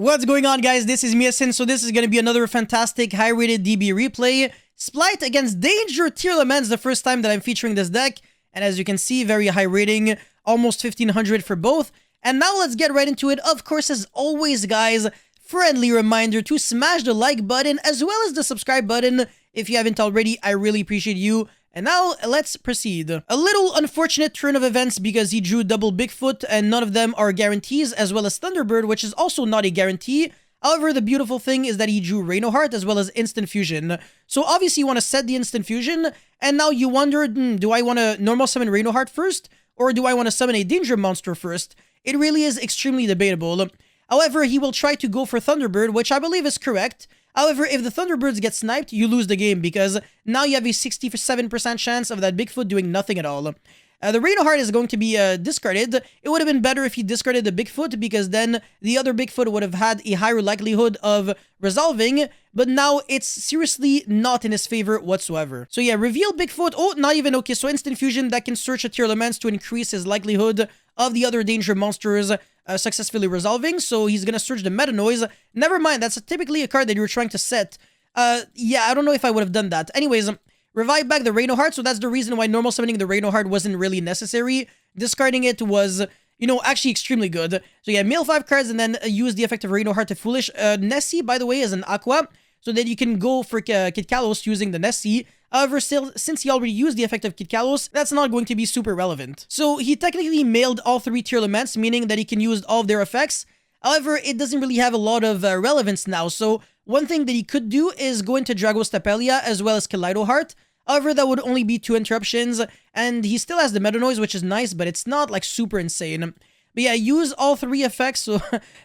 What's going on, guys? This is Miasin. So this is going to be another fantastic high-rated DB replay. Spright against Danger Tearlaments, the first time that I'm featuring this deck. And as you can see, very high rating, almost 1500 for both. And now let's get right into it. Of course, as always, guys, friendly reminder to smash the like button as well as the subscribe button if you haven't already. I really appreciate you. And now, let's proceed. A little unfortunate turn of events because he drew double Bigfoot and none of them are guarantees, as well as Thunderbird, which is also not a guarantee. However, the beautiful thing is that he drew Reno Heart as well as Instant Fusion. So obviously you want to set the Instant Fusion, and now you wonder, do I want to normal summon Reno Heart first, or do I want to summon a Danger Monster first? It really is extremely debatable. However, he will try to go for Thunderbird, which I believe is correct. However, if the Thunderbirds get sniped, you lose the game because now you have a 67% chance of that Bigfoot doing nothing at all. The Reno Heart is going to be discarded. It would have been better if he discarded the Bigfoot because then the other Bigfoot would have had a higher likelihood of resolving, but now it's seriously not in his favor whatsoever. So yeah, reveal Bigfoot. Oh, not even okay. So Instant Fusion that can search a Tearlaments to increase his likelihood of the other Danger monsters successfully resolving. So he's gonna search the Meta Noise. Never mind, that's typically a card that you were trying to set. Yeah, I don't know if I would have done that. Anyways, revive back the Reno Heart. So that's the reason why normal summoning the Reno Heart wasn't really necessary. Discarding it was, you know, actually extremely good. So yeah, mill 5 cards and then use the effect of Reno Heart to Foolish. Nessie, by the way, is an Aqua, so that you can go for Kid Kalos using the Nessie. However, still, since he already used the effect of Kid Kalos, that's not going to be super relevant. So he technically mailed all 3 Tearlaments, meaning that he can use all of their effects. However, it doesn't really have a lot of relevance now. So one thing that he could do is go into Dragostapelia as well as Kaleido Heart. However, that would only be 2 interruptions, and he still has the Meta Noise, which is nice, but it's not like super insane. But yeah, use all 3 effects, so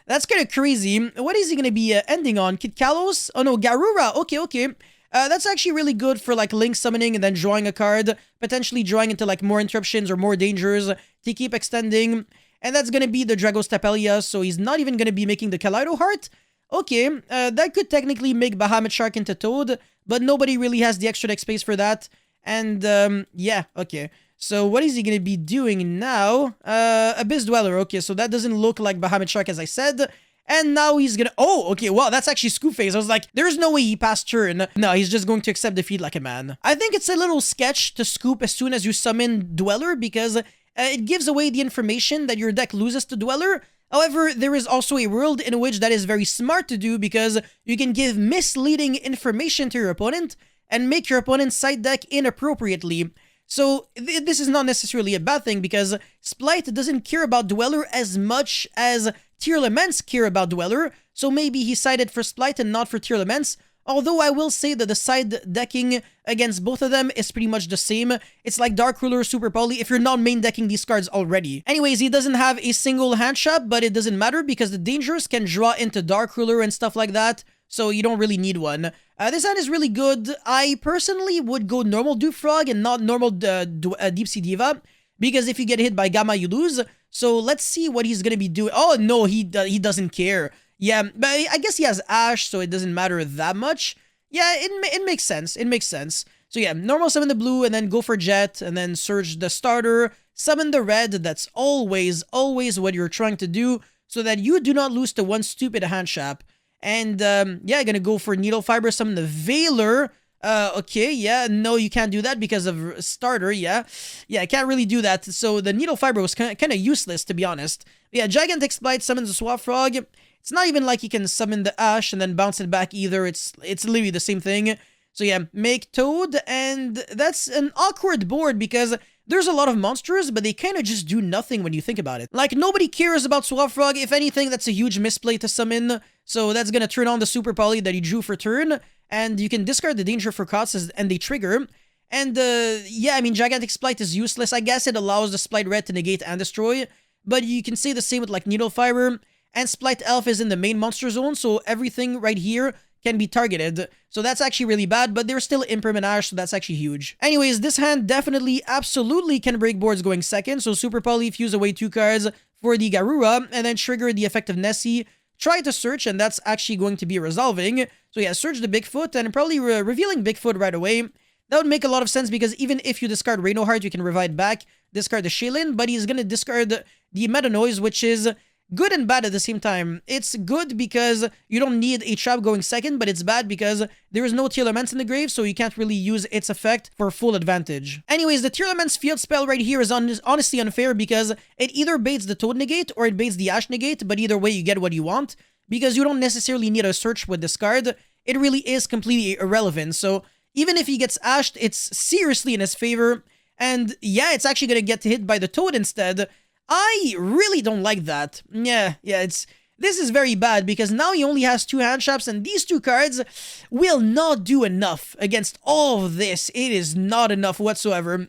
that's kind of crazy. What is he going to be ending on? Kid Kalos? Oh no, Garura. Okay. That's actually really good for like link summoning and then drawing a card, potentially drawing into like more interruptions or more dangers to keep extending. And that's going to be the Dragostapelia, so he's not even going to be making the Kaleido Heart. Okay, that could technically make Bahamut Shark into Toad, but nobody really has the extra deck space for that. And yeah, okay. So what is he going to be doing now? Abyss Dweller. Okay, so that doesn't look like Bahamut Shark as I said. And now he's gonna... Oh, okay, wow, that's actually Scoop Phase. I was like, there's no way he passed turn. No, he's just going to accept defeat like a man. I think it's a little sketch to scoop as soon as you summon Dweller because it gives away the information that your deck loses to Dweller. However, there is also a world in which that is very smart to do because you can give misleading information to your opponent and make your opponent's side deck inappropriately. So this is not necessarily a bad thing because Spright doesn't care about Dweller as much as Tearlaments care about Dweller, so maybe he sided for Spright and not for Tearlaments. Although I will say that the side decking against both of them is pretty much the same. It's like Dark Ruler, Super Poly if you're not main decking these cards already. Anyways, he doesn't have a single hand shop, but it doesn't matter because the Dangers can draw into Dark Ruler and stuff like that, so you don't really need one. This hand is really good. I personally would go normal Dewfrog and not normal Deep Sea Diva, because if you get hit by Gamma, you lose. So let's see what he's going to be doing. Oh, no, he doesn't care. Yeah, but I guess he has Ash, so it doesn't matter that much. Yeah, it makes sense. It makes sense. So yeah, normal summon the blue, and then go for Jet, and then Surge the starter. Summon the red. That's always what you're trying to do, so that you do not lose to one stupid hand shop. And yeah, gonna go for Needle Fiber, summon the Veiler. Okay, yeah, no, you can't do that because of starter, yeah, I can't really do that, so the Needle Fiber was kind of useless, to be honest. Yeah, Gigantic Spright summons the Swap Frog. It's not even like you can summon the Ash and then bounce it back either, it's literally the same thing. So yeah, make Toad, and that's an awkward board because there's a lot of monsters, but they kind of just do nothing when you think about it. Like, nobody cares about Swap Frog. If anything, that's a huge misplay to summon, so that's gonna turn on the Super Poly that he drew for turn. And you can discard the Danger for Cots and they trigger. And yeah, I mean, Gigantic Spright is useless. I guess it allows the Spright Red to negate and destroy. But you can say the same with like Needle Fiber. And Spright Elf is in the main monster zone, so everything right here can be targeted. So that's actually really bad, but there's still Impermanent Ash, so that's actually huge. Anyways, this hand definitely, absolutely can break boards going second. So Super Poly fuse away 2 cards for the Garura, and then trigger the effect of Nessie. Try to search, and that's actually going to be resolving. So yeah, search the Bigfoot, and probably revealing Bigfoot right away. That would make a lot of sense, because even if you discard Reno Heart, you can revive back, discard the Shaylin, but he's gonna discard the Meta Noise, which is good and bad at the same time. It's good because you don't need a trap going second, but it's bad because there is no Tearlaments in the grave, so you can't really use its effect for full advantage. Anyways, the Tearlaments field spell right here is honestly unfair because it either baits the Toad negate or it baits the Ash negate, but either way you get what you want because you don't necessarily need a search with this card. It really is completely irrelevant, so even if he gets ashed, it's seriously in his favor, and yeah, it's actually gonna get hit by the Toad instead. I really don't like that. Yeah, this is very bad because now he only has 2 hand traps, and these 2 cards will not do enough against all of this. It is not enough whatsoever.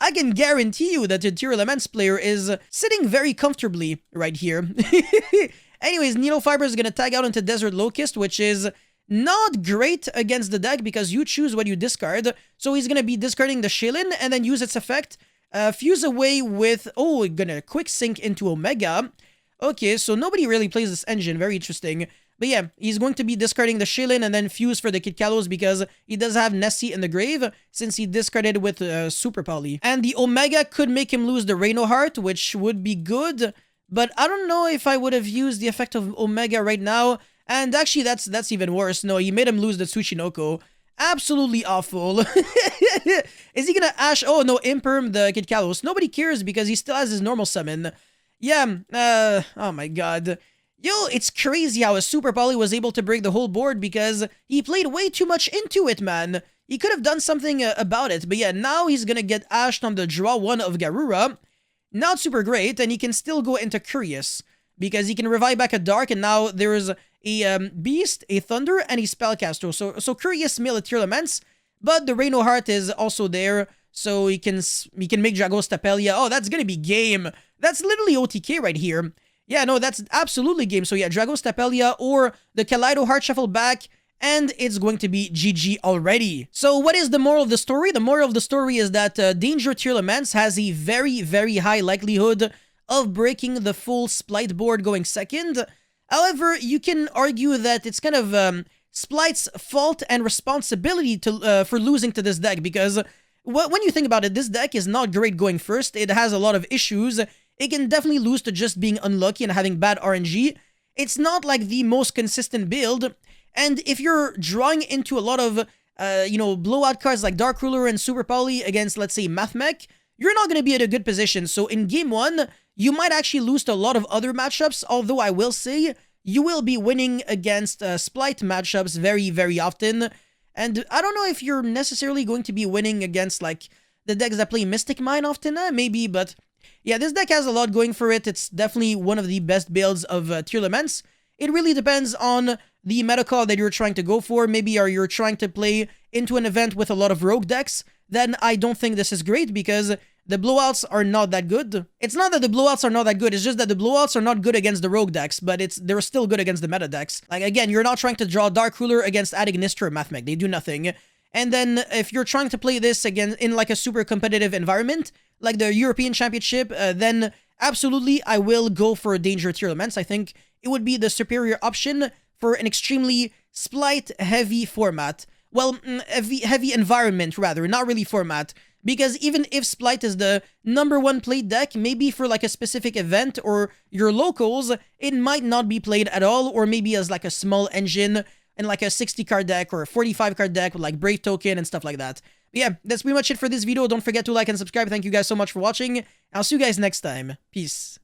I can guarantee you that the Tearlaments player is sitting very comfortably right here. Anyways, Needle Fiber is gonna tag out into Desert Locust, which is not great against the deck because you choose what you discard. So he's going to be discarding the Shilin and then use its effect. Fuse away with... Oh, gonna quick sync into Omega. Okay, so nobody really plays this engine. Very interesting. But yeah, he's going to be discarding the Shilin and then fuse for the Kid Kalos because he does have Nessie in the grave since he discarded with Super Poly. And the Omega could make him lose the Reno Heart, which would be good. But I don't know if I would have used the effect of Omega right now. And actually, that's even worse. No, he made him lose the Tsuchinoko. Absolutely awful. Is he gonna Ash? Oh, no, Imperm the Kid Kalos. Nobody cares because he still has his normal summon. Yeah, oh my god. Yo, it's crazy how a Super Poly was able to break the whole board because he played way too much into it, man. He could have done something about it. But yeah, now he's gonna get ashed on the draw 1 of Garura. Not super great, and he can still go into Curious because he can revive back a Dark, and now there's a Beast, a Thunder, and a Spellcaster. So Curious mill a Tearlaments, but the Reno Heart is also there, so he can make Dragos Tapelia. Oh, that's gonna be game. That's literally OTK right here. Yeah, no, that's absolutely game. So yeah, Dragos Tapelia or the Kaleido Heart Shuffle back, and it's going to be GG already. So what is the moral of the story? The moral of the story is that Danger Tearlaments has a very, very high likelihood of breaking the full Spright board going second. However, you can argue that it's kind of Splight's fault and responsibility for losing to this deck because when you think about it, this deck is not great going first. It has a lot of issues. It can definitely lose to just being unlucky and having bad RNG. It's not like the most consistent build. And if you're drawing into a lot of, blowout cards like Dark Ruler and Super Poly against, let's say, Mathmech, you're not going to be at a good position. So in game 1, you might actually lose to a lot of other matchups, although I will say you will be winning against Spright matchups very, very often. And I don't know if you're necessarily going to be winning against, like, the decks that play Mystic Mine often, maybe, but yeah, this deck has a lot going for it. It's definitely one of the best builds of Tearlaments. It really depends on the meta call that you're trying to go for. Maybe you're trying to play into an event with a lot of rogue decks, then I don't think this is great because the blowouts are not that good. It's not that the blowouts are not that good, it's just that the blowouts are not good against the rogue decks, but they're still good against the meta decks. Like, again, you're not trying to draw Dark Ruler against Adignister or Mathmech. They do nothing. And then if you're trying to play this again in like a super competitive environment, like the European Championship, then absolutely I will go for Danger Tearlaments. I think it would be the superior option for an extremely Spright-heavy format. Well, heavy environment, rather, not really format. Because even if Spright is the #1 played deck, maybe for like a specific event or your locals, it might not be played at all, or maybe as like a small engine in like a 60 card deck or a 45 card deck with like Brave Token and stuff like that. But yeah, that's pretty much it for this video. Don't forget to like and subscribe. Thank you guys so much for watching. I'll see you guys next time. Peace.